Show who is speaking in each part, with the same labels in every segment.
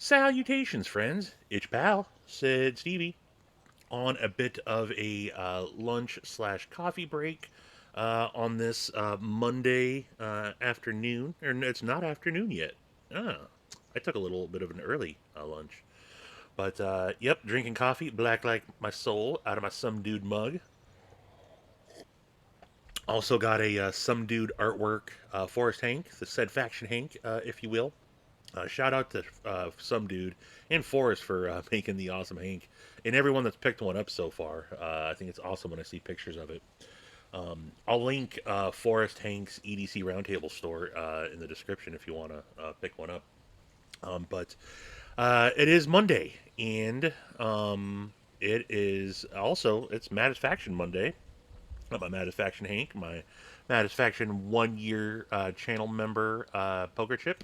Speaker 1: Salutations, friends. It's pal, said Stevie, on a bit of a lunch slash coffee break on this Monday afternoon. Or no, it's not afternoon yet. Ah, I took a little bit of an early lunch. But yep, drinking coffee, black like my soul, out of my some dude mug. Also got a some dude artwork, Forrest Hank, the SaidFaction Hank, if you will. Shout out to some dude and Forrest for making the awesome Hank, and everyone that's picked one up so far. I think it's awesome when I see pictures of it. I'll link Forrest Hank's EDC Roundtable store in the description if you want to pick one up. But it is Monday, and it is also it's Faction Monday. Not my Faction Hank, my Faction 1 year channel member poker chip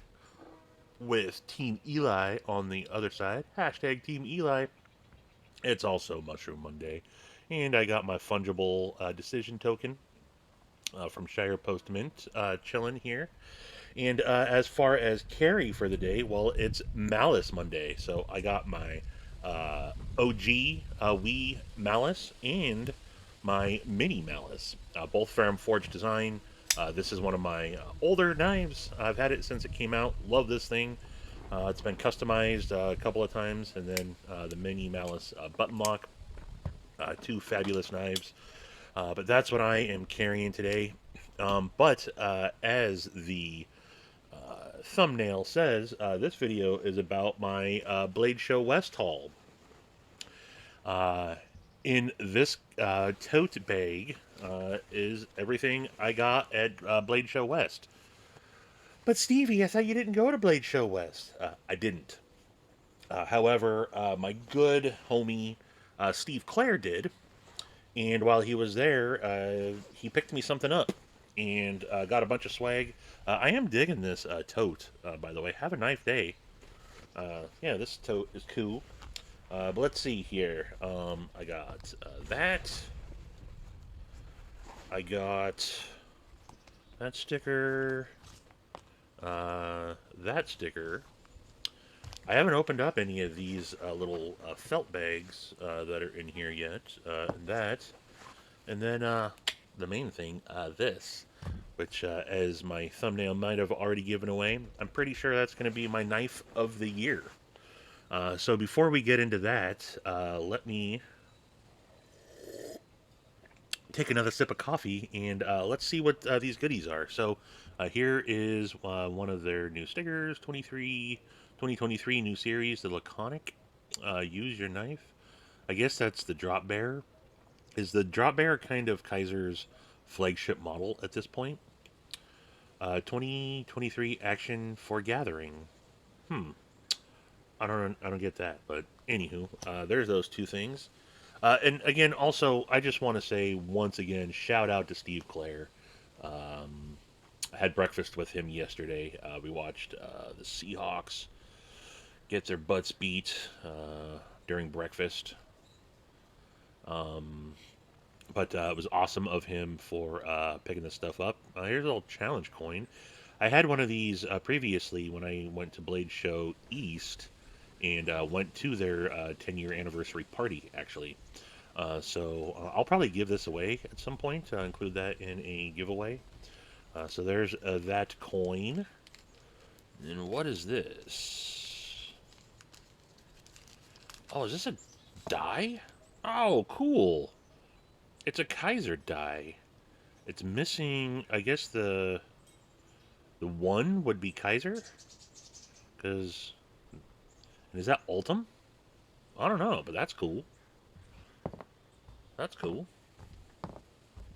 Speaker 1: with Team Eli on the other side. Hashtag Team Eli. It's also Mushroom Monday. And I got my fungible decision token from Shire Post Mint chilling here. And as far as carry for the day, well, it's Malice Monday. So I got my OG Wii Malice and my Mini Malice, both Ferrum Forge design. This is one of my older knives. I've had it since it came out. Love this thing. It's been customized a couple of times, and then the Mini Malice button lock. Two fabulous knives. But that's what I am carrying today. But as the thumbnail says, this video is about my Blade Show West haul. In this tote bag is everything I got at Blade Show West. But Stevie, I thought you didn't go to Blade Show West. I didn't. However, my good homie Steve Cler did, and while he was there, he picked me something up and got a bunch of swag. I am digging this tote, by the way. Have a nice day. Yeah, this tote is cool. But let's see here. I got that. I got that sticker. That sticker. I haven't opened up any of these little felt bags that are in here yet. That. And then the main thing, this. Which, as my thumbnail might have already given away, I'm pretty sure that's going to be my knife of the year. So before we get into that, let me take another sip of coffee and let's see what these goodies are. So here is one of their new stickers, 2023 new series, the Laconic. Use your knife. I guess that's the Drop Bear. Is the Drop Bear kind of Kaiser's flagship model at this point? 2023 action for gathering. I don't get that, but anywho, there's those two things. And again, also, I just want to say once again, shout out to Steve Cler. I had breakfast with him yesterday. We watched the Seahawks get their butts beat during breakfast. But it was awesome of him for picking this stuff up. Here's a little challenge coin. I had one of these previously when I went to Blade Show East and went to their 10-year anniversary party, actually. So I'll probably give this away at some point, include that in a giveaway. So there's that coin. And what is this? Oh, is this a die? Oh, cool. It's a Kizer die. It's missing, I guess the one would be Kizer? Because, is that Ultim? I don't know, but that's cool. That's cool.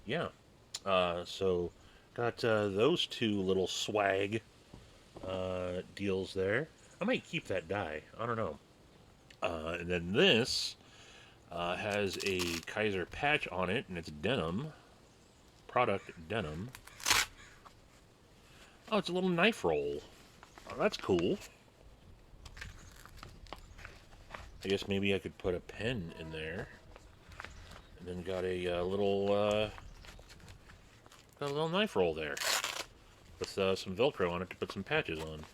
Speaker 1: Yeah. So, got those two little swag deals there. I might keep that die. I don't know. And then this has a Kizer patch on it, and it's denim. Product denim. Oh, it's a little knife roll. Oh, that's cool. I guess maybe I could put a pen in there. And then got a little knife roll there with some Velcro on it to put some patches on.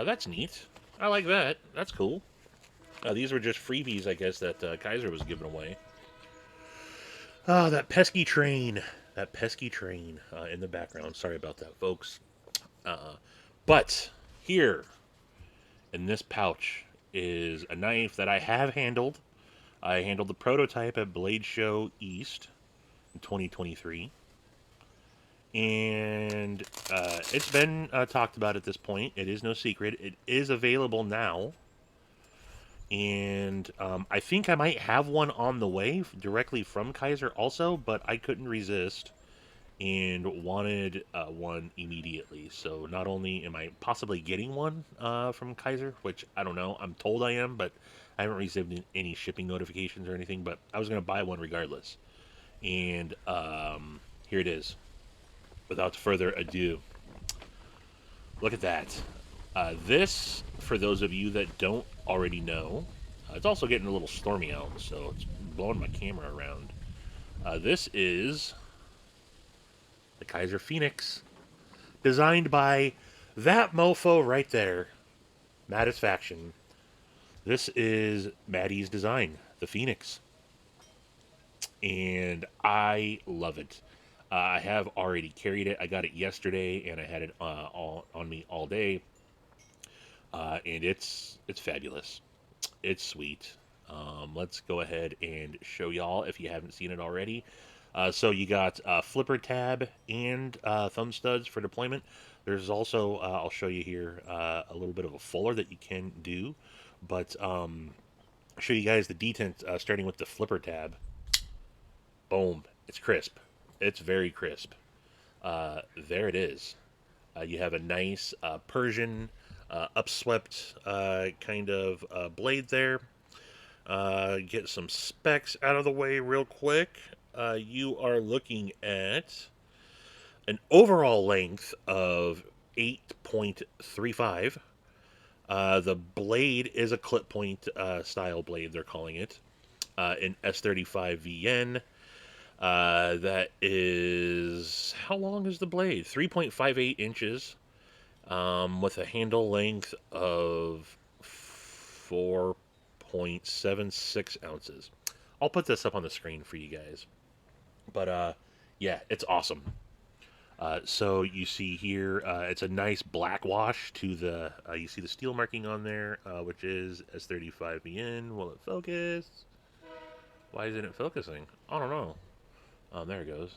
Speaker 1: That's neat. I like that. That's cool. These were just freebies, I guess, that Kaiser was giving away. Oh, that pesky train. That pesky train in the background. Sorry about that, folks. Uh, but here in this pouch is a knife that I have handled. I handled the prototype at Blade Show East in 2023. And it's been talked about at this point. It is no secret. It is available now. And I think I might have one on the way directly from Kaiser also, but I couldn't resist and wanted one immediately. So not only am I possibly getting one from Kaiser, which I don't know, I'm told I am, but I haven't received any shipping notifications or anything, but I was going to buy one regardless. And here it is. Without further ado, look at that. This, for those of you that don't already know, it's also getting a little stormy out, so it's blowing my camera around. This is the Kaiser Phoenix, designed by that mofo right there, SaidFaction. This is Maddie's design, the Phoenix, and I love it. I have already carried it. I got it yesterday, and I had it all on me all day, and it's fabulous. It's sweet. Let's go ahead and show y'all if you haven't seen it already. So you got flipper tab and thumb studs for deployment. There's also, I'll show you here, a little bit of a fuller that you can do. But I'll show you guys the detent starting with the flipper tab. Boom. It's crisp. It's very crisp. There it is. You have a nice Persian upswept kind of blade there. Get some specs out of the way real quick. You are looking at an overall length of 8.35. The blade is a clip point style blade, they're calling it. An S35 VN. That is. How long is the blade? 3.58 inches. With a handle length of 4.76 ounces. I'll put this up on the screen for you guys. But yeah, it's awesome. So you see here, it's a nice black wash to the. You see the steel marking on there, which is S35VN. Will it focus? Why isn't it focusing? I don't know. There it goes.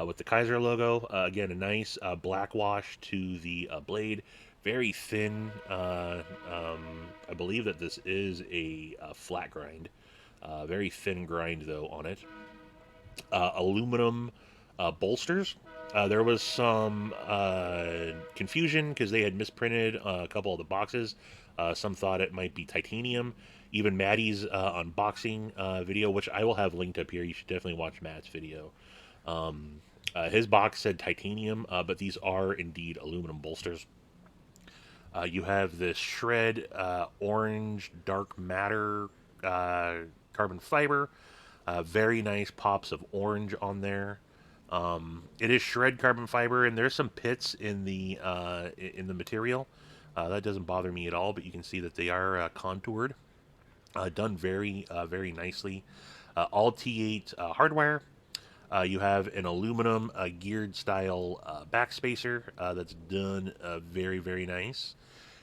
Speaker 1: With the Kaiser logo, again, a nice black wash to the blade. Very thin. I believe that this is a flat grind. Very thin grind, though, on it. Aluminum bolsters. There was some confusion because they had misprinted a couple of the boxes. Some thought it might be titanium. Even Maddie's unboxing video, which I will have linked up here. You should definitely watch Matt's video. His box said titanium, but these are indeed aluminum bolsters. You have this shred orange dark matter carbon fiber. Very nice pops of orange on there. It is shred carbon fiber, and there's some pits in the material. That doesn't bother me at all, but you can see that they are contoured, done very nicely. All T8 hardwire. You have an aluminum geared style backspacer that's done very nice.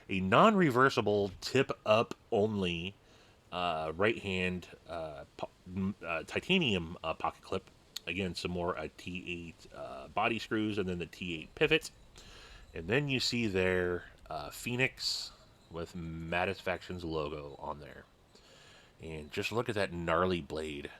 Speaker 1: A non-reversible tip up only right hand titanium pocket clip. Again, some more T8 body screws, and then the T8 pivot. And then you see their Phoenix with SaidFaction's logo on there. And just look at that gnarly blade.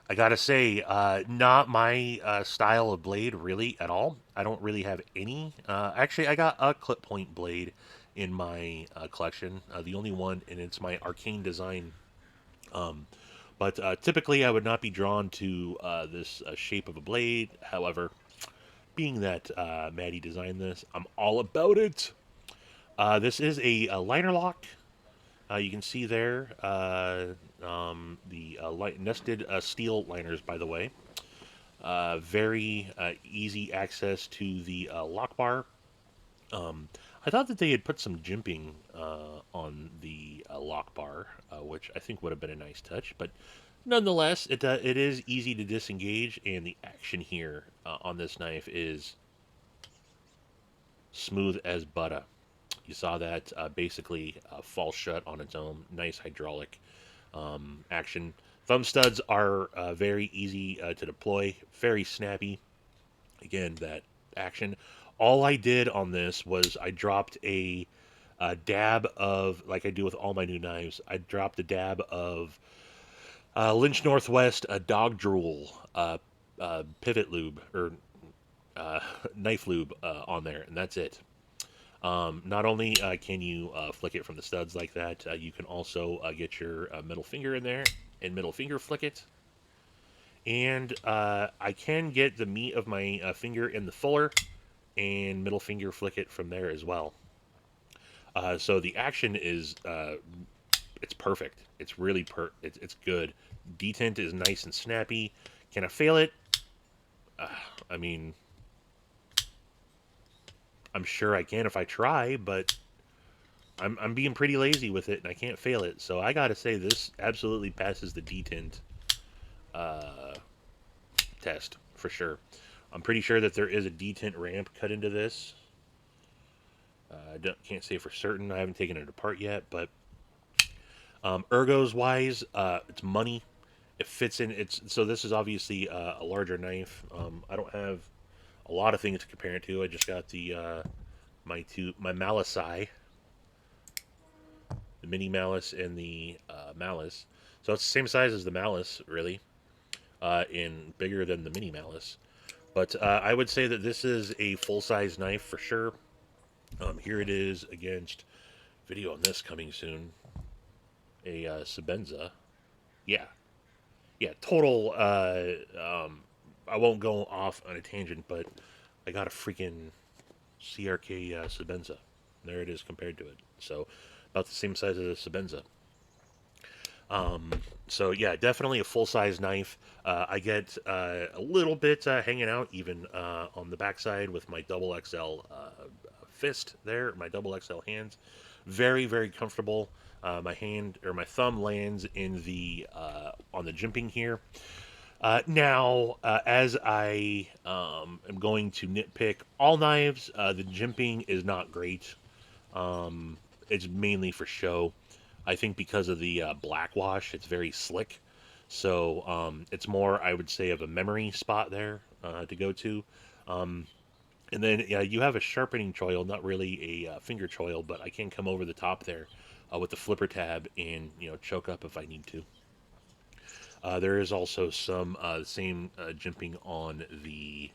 Speaker 1: I gotta say, not my style of blade really at all. I don't really have any. Actually, I got a clip point blade in my collection. The only one, and it's my arcane design. But typically, I would not be drawn to this shape of a blade. However, being that Maddie designed this, I'm all about it. This is a liner lock. You can see there the nested steel liners, by the way. Very easy access to the lock bar. I thought that they had put some jimping on the lock bar, which I think would have been a nice touch. But nonetheless, it is easy to disengage, and the action here on this knife is smooth as butter. You saw that basically fall shut on its own. Nice hydraulic action. Thumb studs are very easy to deploy, very snappy. Again, that action. All I did on this was I dropped a dab of, like I do with all my new knives, I dropped a dab of Lynch Northwest dog drool pivot lube or uh, knife lube on there, and that's it. Not only can you flick it from the studs like that, you can also get your middle finger in there and middle finger flick it. And I can get the meat of my finger in the fuller and middle finger flick it from there as well. So the action is it's perfect. It's really it's good. Detent is nice and snappy. Can I fail it? Uh, I mean, I'm sure I can if I try, but I'm being pretty lazy with it and I can't fail it. So I gotta say this absolutely passes the detent uh, test for sure. I'm pretty sure that there is a detent ramp cut into this. I can't say for certain. I haven't taken it apart yet, but ergos wise, it's money. It fits in. It's so this is obviously a larger knife. I don't have a lot of things to compare it to. I just got the my Malisi, the mini Malice and the Malice. So it's the same size as the Malice, really, in bigger than the mini Malice. But I would say that this is a full size knife for sure. Here it is against video on this coming soon. A Sebenza. Yeah, yeah. Total. I won't go off on a tangent, but I got a freaking CRK Sebenza. There it is compared to it. So about the same size as a Sebenza. So yeah, definitely a full size knife. I get a little bit hanging out even on the backside with my double XL fist there, my double XL hands. Very very comfortable. My hand or my thumb lands in the on the jimping here. Now, as I am going to nitpick all knives, the jimping is not great. It's mainly for show. I think because of the black wash, it's very slick. So it's more, I would say, of a memory spot there to go to. Um, and then yeah, you have a sharpening choil, not really a finger choil, but I can come over the top there with the flipper tab and choke up if I need to. There is also some same jimping on the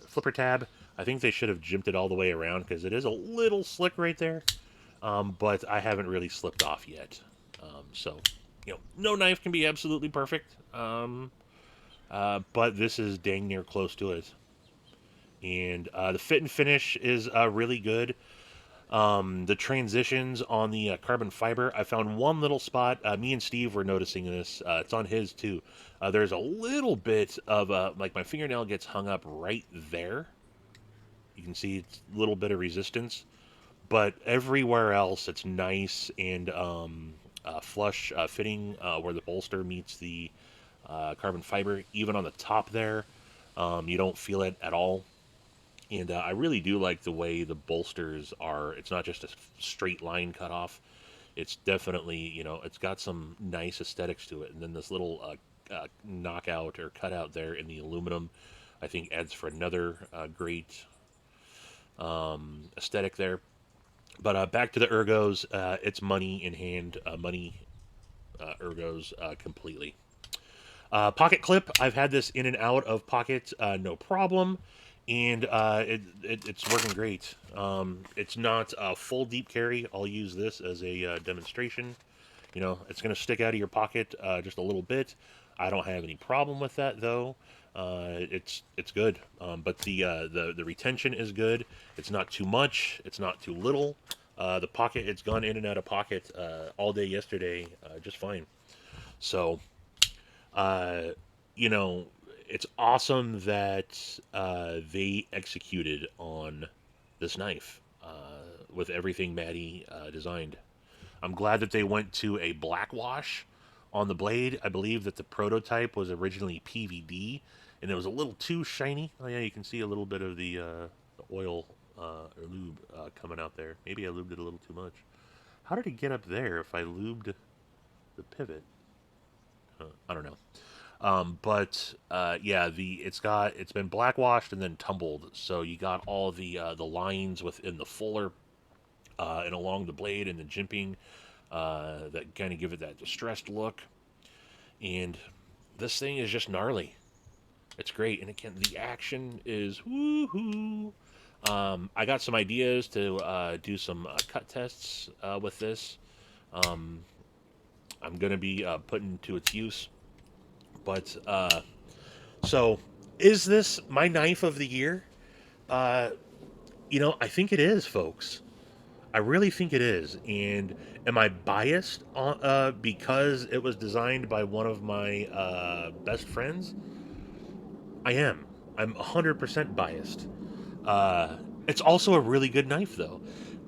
Speaker 1: flipper tab. I think they should have jimped it all the way around because it is a little slick right there. But I haven't really slipped off yet. So, no knife can be absolutely perfect. But this is dang near close to it. And the fit and finish is really good. The transitions on the carbon fiber, I found one little spot. Me and Steve were noticing this. It's on his too. There's a little bit of like my fingernail gets hung up right there. You can see it's a little bit of resistance, but everywhere else it's nice and flush fitting where the bolster meets the carbon fiber. Even on the top there, you don't feel it at all. And I really do like the way the bolsters are. It's not just a straight line cut off. It's definitely, it's got some nice aesthetics to it. And then this little knockout or cutout there in the aluminum, I think adds for another great aesthetic there. But back to the ergos, it's money in hand, money ergos completely. Pocket clip, I've had this in and out of pocket, no problem, and it's working great. It's not a full deep carry. I'll use this as a demonstration. It's going to stick out of your pocket just a little bit. I don't have any problem with that though. It's good, but the retention is good. It's not too much. It's not too little. The pocket, it's gone in and out of pocket all day yesterday, just fine. So, uh, it's awesome that they executed on this knife. with everything Maddie designed. I'm glad that they went to a black wash on the blade. I believe that the prototype was originally PVD, and it was a little too shiny. Oh yeah, you can see a little bit of the oil or lube coming out there. Maybe I lubed it a little too much. How did it get up there if I lubed the pivot? I don't know. But yeah, it's been blackwashed and then tumbled, so you got all the lines within the fuller and along the blade and the jimping that kind of give it that distressed look. And this thing is just gnarly. It's great, and again, the action is woohoo. I got some ideas to do some cut tests with this. Um, I'm gonna be putting to its use, but so is this my knife of the year? Uh, I think it is, folks. I really think it is. And am I biased because it was designed by one of my best friends? I am. I'm 100% biased. Uh, it's also a really good knife, though.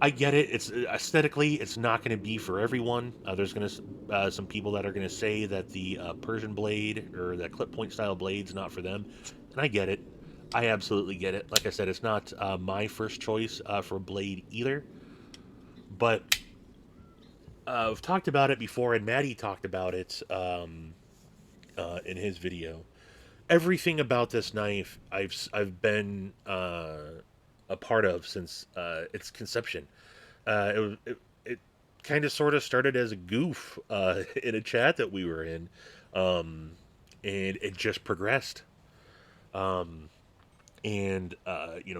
Speaker 1: I get it. It's aesthetically, it's not going to be for everyone. There's going to some people that are going to say that the Persian blade or that clip point style blade's not for them, and I get it. I absolutely get it. Like I said, it's not my first choice for blade either. But I've talked about it before, and Maddie talked about it in his video. Everything about this knife I've been a part of since its conception. It kind of sort of started as a goof in a chat that we were in, um, and it just progressed. Um, and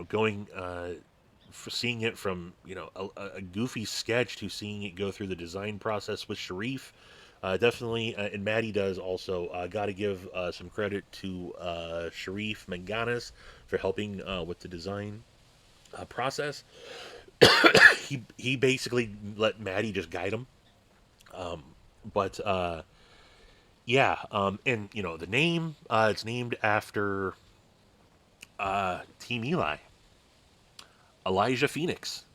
Speaker 1: going for seeing it from a goofy sketch to seeing it go through the design process with Sharif. Definitely, and Maddie does also. Got to give some credit to Sharif Manganas for helping with the design process. He basically let Maddie just guide him. Um, but yeah, and the name it's named after Team Eli, Elijah Phoenix.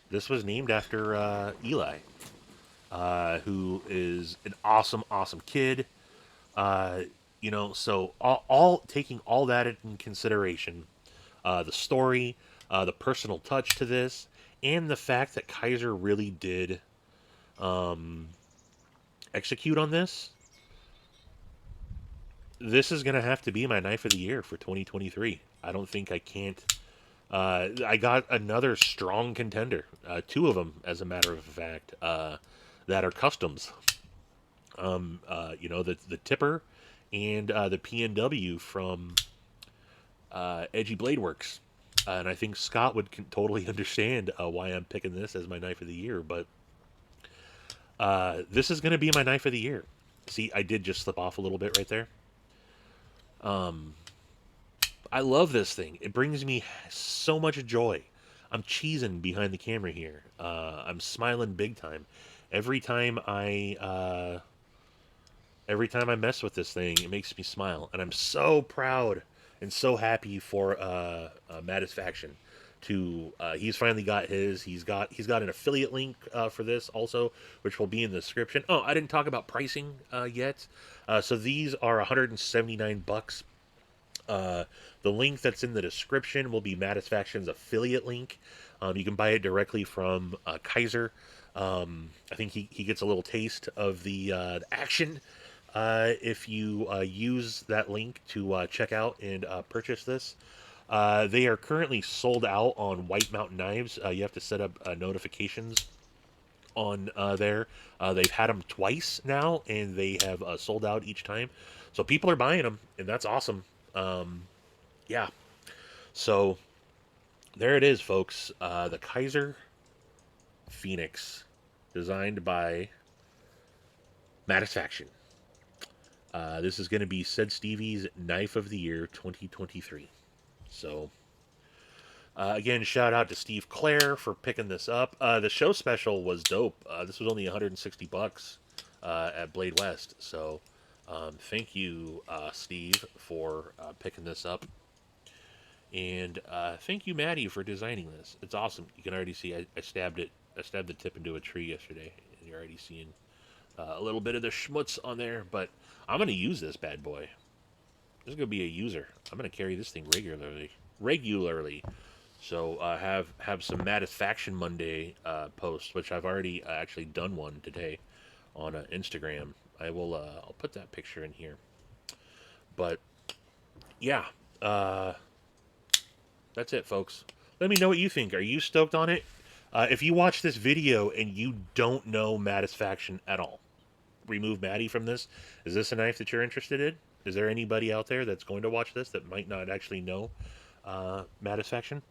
Speaker 1: This was named after Eli, who is an awesome, awesome kid. Uh, so all taking all that in consideration, the story, the personal touch to this, and the fact that Kaiser really did um, execute on this. This is gonna have to be my knife of the year for 2023. I don't think I can't. I got another strong contender, two of them, as a matter of fact, that are customs. The tipper and the PNW from Edgy Blade Works. And I think Scott would totally understand why I'm picking this as my knife of the year. But this is going to be my knife of the year. See, I did just slip off a little bit right there. Um, I love this thing. It brings me so much joy. I'm cheesing behind the camera here. I'm smiling big time every time I mess with this thing. It makes me smile, and I'm so proud and so happy for SaidFaction. He's finally got his. He's got an affiliate link for this also, which will be in the description. Oh, I didn't talk about pricing yet. So these are $179. The link that's in the description will be SaidFaction's affiliate link. You can buy it directly from Kizer. I think he gets a little taste of the action if you use that link to check out and purchase this. They are currently sold out on White Mountain Knives. You have to set up notifications on there. They've had them twice now, and they have sold out each time. So people are buying them, and that's awesome. Yeah. So there it is, folks. The Kaiser Phoenix, designed by SaidFaction. This is going to be Stevie's Knife of the Year 2023. So, again, shout out to Steve Cler for picking this up. The show special was dope. This was only $160 at Blade West. So, thank you, Steve, for picking this up. And thank you, Maddie, for designing this. It's awesome. You can already see I stabbed it. I stabbed the tip into a tree yesterday, and you're already seeing a little bit of the schmutz on there. But I'm gonna use this bad boy. This is gonna be a user. I'm gonna carry this thing regularly. Regularly. So have some Satisfaction Monday posts, which I've already actually done one today on Instagram. I'll put that picture in here. But yeah, uh, that's it, folks. Let me know what you think. Are you stoked on it? If you watch this video and you don't know Satisfaction at all, remove Maddie from this. Is this a knife that you're interested in? Is there anybody out there that's going to watch this that might not actually know Satisfaction?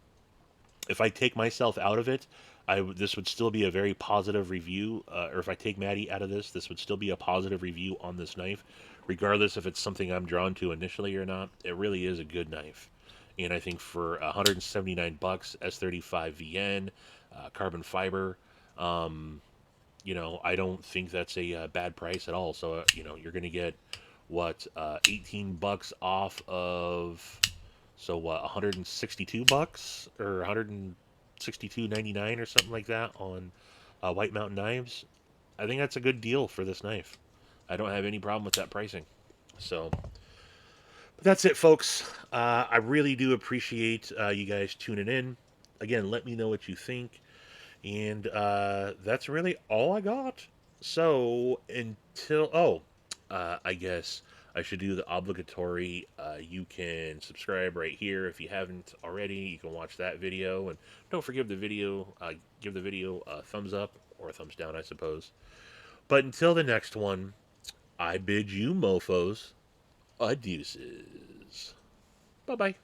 Speaker 1: If I take myself out of it, this would still be a very positive review. Or if I take Maddie out of this would still be a positive review on this knife, regardless if it's something I'm drawn to initially or not. It really is a good knife, and I think for 179 bucks, S35 VN, carbon fiber, um, I don't think that's a bad price at all. So you're gonna get what 18 bucks off of, so what, 162 bucks or 162.99 or something like that on White Mountain Knives. I think that's a good deal for this knife. I don't have any problem with that pricing. So, but that's it, folks. I really do appreciate you guys tuning in. Again, let me know what you think. And that's really all I got. So I guess I should do the obligatory. You can subscribe right here if you haven't already. You can watch that video, and don't forget the video. Give the video a thumbs up or a thumbs down, I suppose. But until the next one, I bid you, mofo's, adeuces. Bye bye.